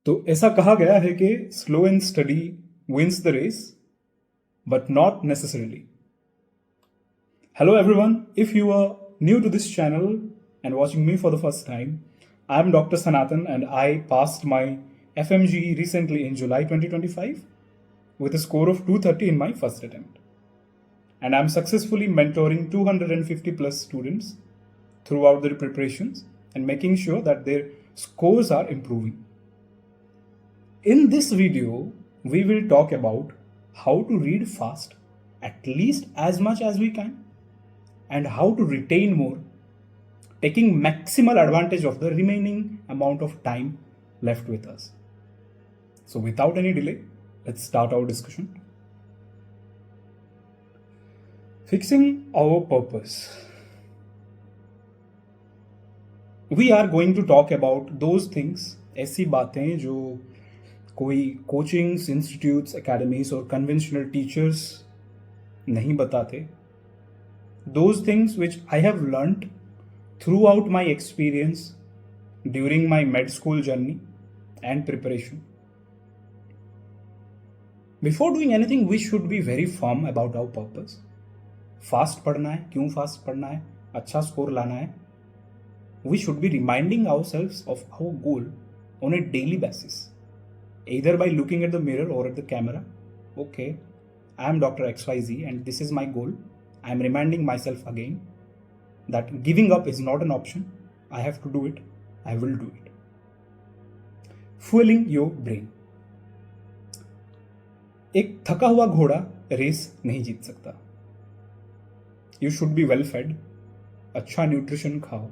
तो ऐसा कहा गया है कि slow and study wins the race, but not necessarily. Hello everyone, if you are new to this channel and watching me for the first time, I am Dr. Sanatan and I passed my FMGE recently in July 2025 with a score of 230 in my first attempt. And I am successfully mentoring 250 plus students throughout their preparations and making sure that their scores are improving. In this video, we will talk about how to read fast, at least as much as we can, and how to retain more, taking maximal advantage of the remaining amount of time left with us. So, without any delay, let's start our discussion. Fixing our purpose. We are going to talk about those things, ऐसी बातें जो कोई coachings, institutes, academies और conventional teachers नहीं बताते. Those things which I have learnt throughout my experience during my med school journey and preparation. Before doing anything, we should be very firm about our purpose. Fast पढ़ना है, क्यों fast पढ़ना है, अच्छा score लाना है. We should be reminding ourselves of our goal on a daily basis, either by looking at the mirror or at the camera. Okay, I am Dr. XYZ and this is my goal. I am reminding myself again that giving up is not an option. I have to do it. I will do it. Fueling your brain. एक थका हुआ घोड़ा race नहीं जीत सकता. You should be well fed. अच्छा nutrition खाओ,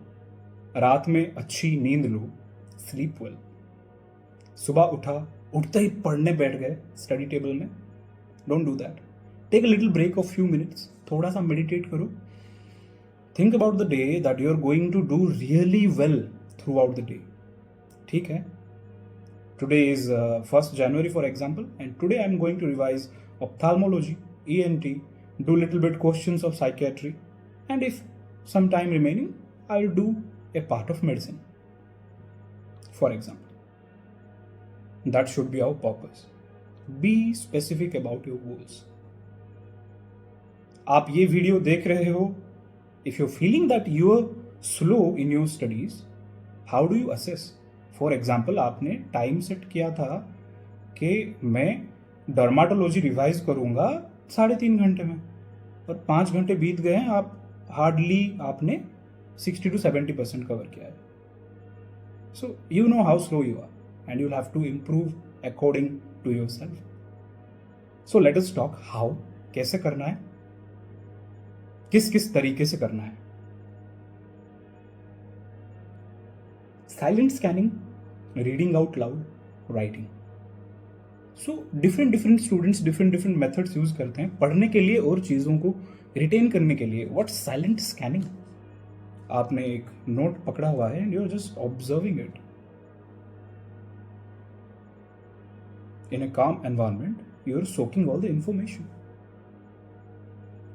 रात में अच्छी नींद लो, स्लीप वेल. सुबह उठा, उठते ही पढ़ने बैठ गए स्टडी टेबल में. Don't do that. Take a little break of few minutes, थोड़ा सा मेडिटेट करो. Think about the day that you are going to do really well throughout the day. ठीक है, today is 1st January for example and today I am going to revise ophthalmology, ENT, do little bit questions of psychiatry, and if some time remaining, I'll do a part of medicine, for example. That should be our purpose. Be specific about your goals. आप ये video देख रहे हो, if you're feeling that you're slow in your studies, how do you assess? For example, आपने time set किया था कि मैं डर्माटोलॉजी रिवाइज करूंगा 3.5 घंटे में, और 5 घंटे बीत गए हैं, आप हार्डली आपने 60 to 70% कवर किया है. So you know how slow you are and you have to improve according to yourself. So let us talk how, कैसे करना है, किस किस तरीके से करना है. Silent scanning, reading out loud, writing. So different students different methods use करते हैं पढ़ने के लिए और चीज़ों को रिटेन करने के लिए. What silent scanning? आपने एक नोट पकड़ा हुआ है and you are just observing it. In a calm environment you are soaking all the information.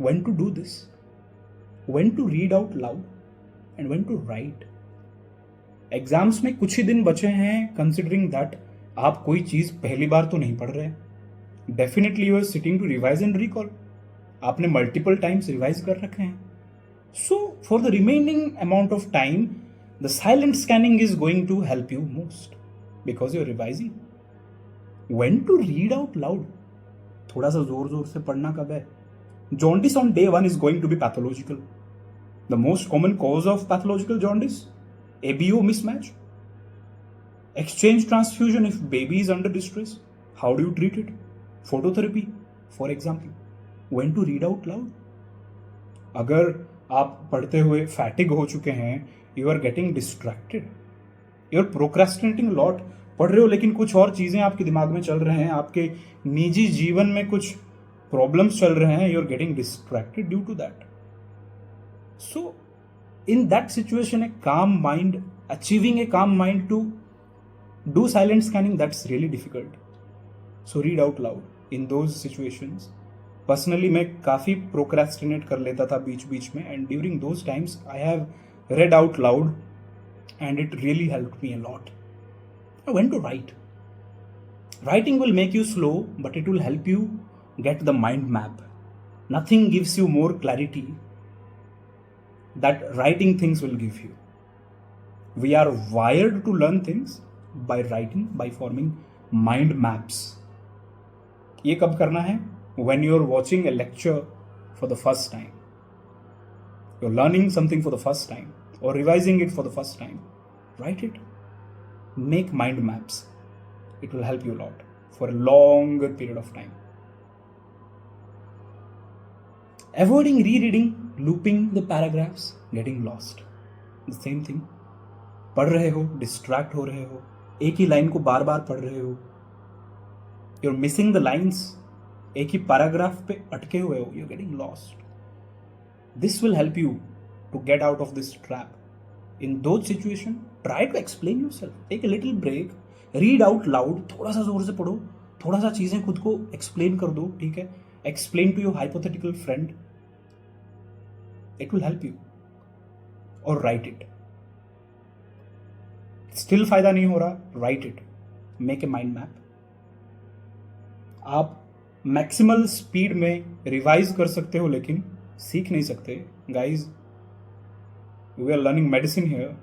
When to do this, when to read out loud and when to write. Exams में कुछ ही दिन बचे हैं, considering that आप कोई चीज पहली बार तो नहीं पढ़ रहे. Definitely you are sitting to revise and recall. आपने मल्टीपल टाइम्स रिवाइज कर रखे हैं. So for the remaining amount of time the silent scanning is going to help you most because you are revising. When to read out loud, थोड़ा सा जोर जोर से पढ़ना कब है. Jaundice on day 1 is going to be pathological. The most common cause of pathological jaundice, ABO mismatch. Exchange transfusion if baby is under distress. How do you treat it? Phototherapy, for example. When to read out loud? अगर आप पढ़ते हुए fatigue हो चुके हैं, you are getting distracted. You are procrastinating a lot. पढ़ रहे हो लेकिन कुछ और चीज़ें आपके दिमाग में चल रहे हैं, आपके निजी जीवन में कुछ प्रॉब्लम्स चल रहे हैं, you are getting distracted due to that. So, in that situation, a calm mind, achieving a calm mind to do silent scanning, that's really difficult. So read out loud in those situations. Personally, मैं काफ़ी procrastinate कर लेता था बीच बीच में, and during those times I have read out loud and it really helped me a lot. When to write? Writing will make you slow, but it will help you get the mind map. Nothing gives you more clarity that writing things will give you. We are wired to learn things by writing, by forming mind maps. ये कब करना है? When you're watching a lecture for the first time. You're learning something for the first time or revising it for the first time. Write it. Make mind maps. It will help you a lot for a longer period of time. Avoiding rereading, looping the paragraphs, getting lost. The same thing. पढ़ रहे हो, distract हो रहे हो, एक ही line को बार बार पढ़ रहे हो, you're missing the lines, एक ही पैराग्राफ पे अटके हुए हो, you're getting lost. This will help you to get out of this trap. In those situations, try to explain yourself. Take a little break, read out loud, थोड़ा सा जोर से पढ़ो, थोड़ा सा चीज़ें खुद को explain कर दो, ठीक है? Explain to your hypothetical friend. It will help you. Or write it. Still फायदा नहीं हो रहा, write it. Make a mind map. आप मैक्सिमल स्पीड में रिवाइज कर सकते हो लेकिन सीख नहीं सकते. Guys, we are learning medicine here,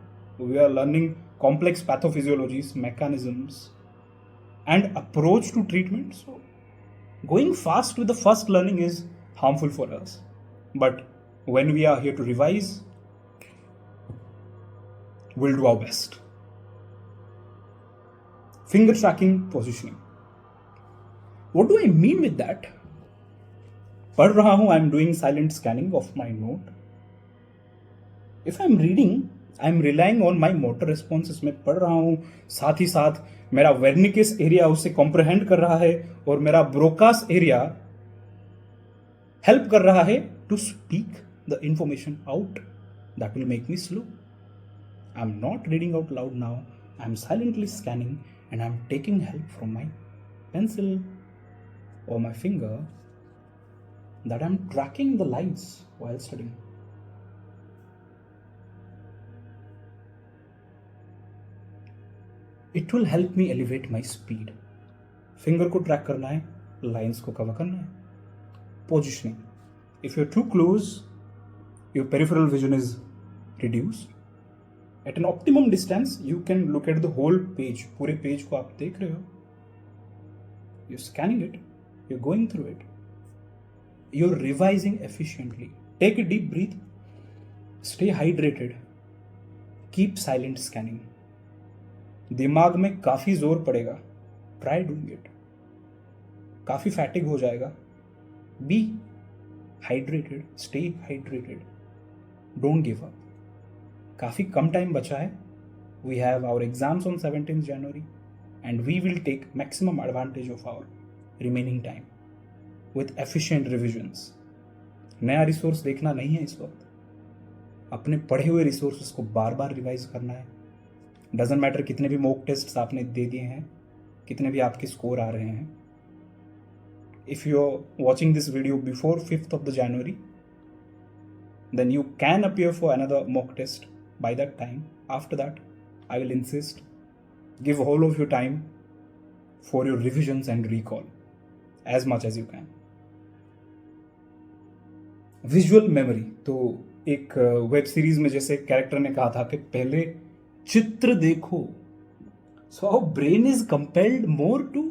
we are learning complex pathophysiologies, mechanisms and approach to treatment. So going fast with the first learning is harmful for us, but when we are here to revise, we'll do our best. Finger tracking positioning. What do I mean with that? पढ़ रहा हूं, I'm doing silent scanning of my note. If I'm reading, I'm relying on my motor responses. मैं पढ़ रहा हूं, साथ ही साथ मेरा वेर्निकेस एरिया उसे कॉम्प्रहेंड कर रहा है और मेरा ब्रोकास एरिया हेल्प कर रहा है to speak the information out. That will make me slow. I'm not reading out loud now. I'm silently scanning and I'm taking help from my pencil or my finger that I'm tracking the lines while studying. It will help me elevate my speed. Finger को track करना है, lines को cover करना है. Positioning. If you're too close, your peripheral vision is reduced. At an optimum distance, you can look at the whole page. पूरे page को आप देख रहे हो. You're scanning it. You're going through it. You're revising efficiently. Take a deep breath. Stay hydrated. Keep silent scanning. दिमाग में काफी जोर पड़ेगा. Try doing it. काफी फैटिग हो जाएगा. Be hydrated. Stay hydrated. Don't give up. काफ़ी कम टाइम बचा है. We have our exams on 17th January and we will take maximum advantage of our remaining time with efficient revisions. नया resource देखना नहीं है इस वक्त. अपने पढ़े हुए रिसोर्सेस को बार बार रिवाइज करना है. डजेंट मैटर कितने भी मॉक टेस्ट्स आपने दे दिए हैं, कितने भी आपके स्कोर आ रहे हैं. If you're watching this video before 5th of the January, then you can appear for another mock test by that time. After that, I will insist, give all of your time for your revisions and recall as much as you can. Visual memory. तो एक web series में जैसे character ने कहा था कि पहले चित्र देखो. So our brain is compelled more to,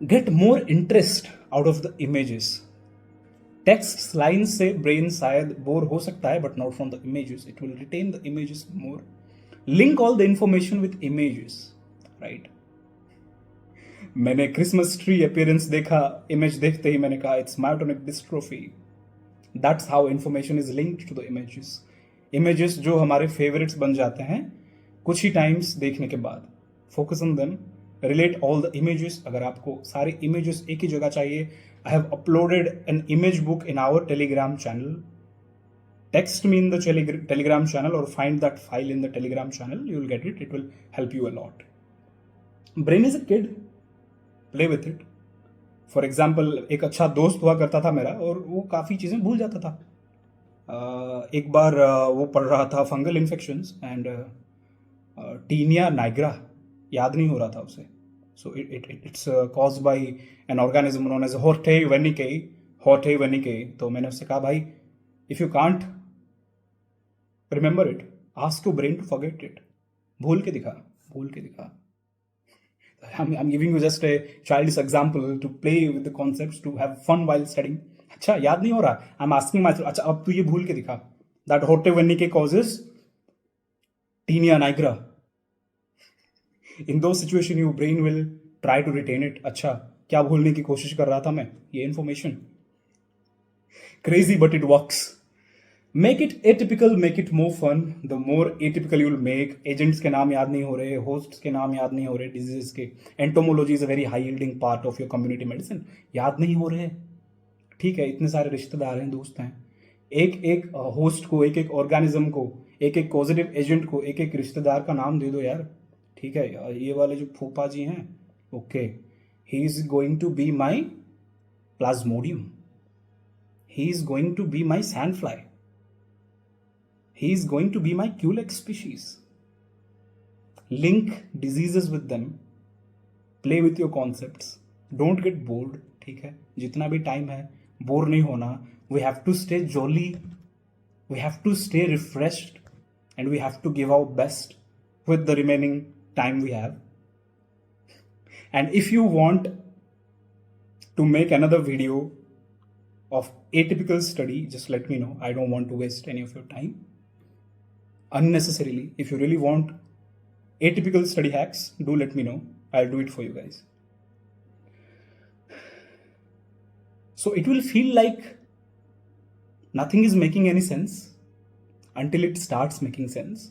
get more interest out of the images. Text line से ब्रेन शायद बोर हो सकता है, but not from the images. It will retain the images more. Link all the information with images, right. मैंने Christmas tree appearance देखा, image देखते ही मैंने कहा it's myotonic dystrophy. That's how information is linked to the images. Images जो हमारे favourites बन जाते हैं कुछ ही टाइम्स देखने के बाद. Focus on them, relate all the images. अगर आपको सारे इमेजेस एक ही जगह चाहिए, I have uploaded an image book in our Telegram channel. Text me in the Telegram channel or find that file in the Telegram channel. You will get it. It will help you a lot. Brain is a kid. Play with it. For example, एक अच्छा दोस्त हुआ करता था मेरा और वो काफ़ी चीज़ें भूल जाता था. एक बार वो पढ़ रहा था fungal infections and tinea nigra, याद नहीं हो रहा था उसे. So it's caused by an organism known as Hortei venicae. तो मैंने उससे कहा भाई, if you can't remember it, ask your brain to forget it. भूल के दिखा. I'm giving you just a childish example to play with the concepts, to have fun while studying. अच्छा याद नहीं हो रहा. I'm asking myself, अच्छा अब तू ये भूल के दिखा. That Hortei venicae causes tinea nigra. In those situations, your brain will try to retain it. अच्छा क्या भूलने की कोशिश कर रहा था मैं, ये information. Crazy, but it works. Make it atypical, make it more fun. The more atypical you will make. Agents के नाम याद नहीं हो रहे, hosts के नाम याद नहीं हो रहे, diseases के. Entomology is a very high yielding part of your community medicine. याद नहीं हो रहे, ठीक है. इतने सारे रिश्तेदार हैं, दोस्त हैं. एक एक होस्ट को, एक एक ऑर्गेनिज्म को, एक एक कॉजेटिव एजेंट को, एक एक रिश्तेदार का नाम दे दो यार, ठीक है. ये वाले जो फूफा जी हैं, okay, he is going to be my plasmodium, he is going to be my sand fly, he is going to be my culex species. Link diseases with them, play with your concepts, don't get bored, ठीक है. जितना भी time है, bore नहीं होना. We have to stay jolly, we have to stay refreshed, and we have to give our best with the remaining time we have. And if you want to make another video of atypical study, just let me know. I don't want to waste any of your time unnecessarily. If you really want atypical study hacks, do let me know. I'll do it for you guys. So it will feel like nothing is making any sense until it starts making sense.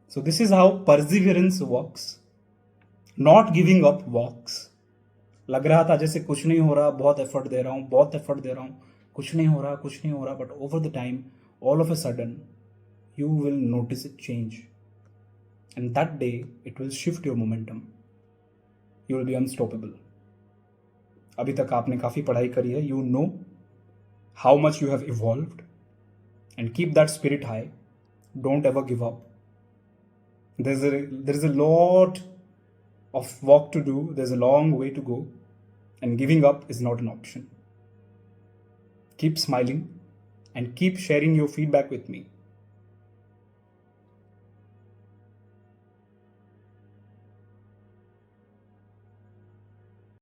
So this is how perseverance works. Not giving up works. लग रहा था जैसे कुछ नहीं हो रहा, बहुत effort दे रहा हूँ, कुछ नहीं हो रहा, but over the time, all of a sudden, you will notice a change. And that day, it will shift your momentum. You will be unstoppable. अभी तक आपने काफ़ी पढ़ाई करी है. You know how much you have evolved. And keep that spirit high. Don't ever give up. There's a lot of work to do. There's a long way to go, and giving up is not an option. Keep smiling and keep sharing your feedback with me.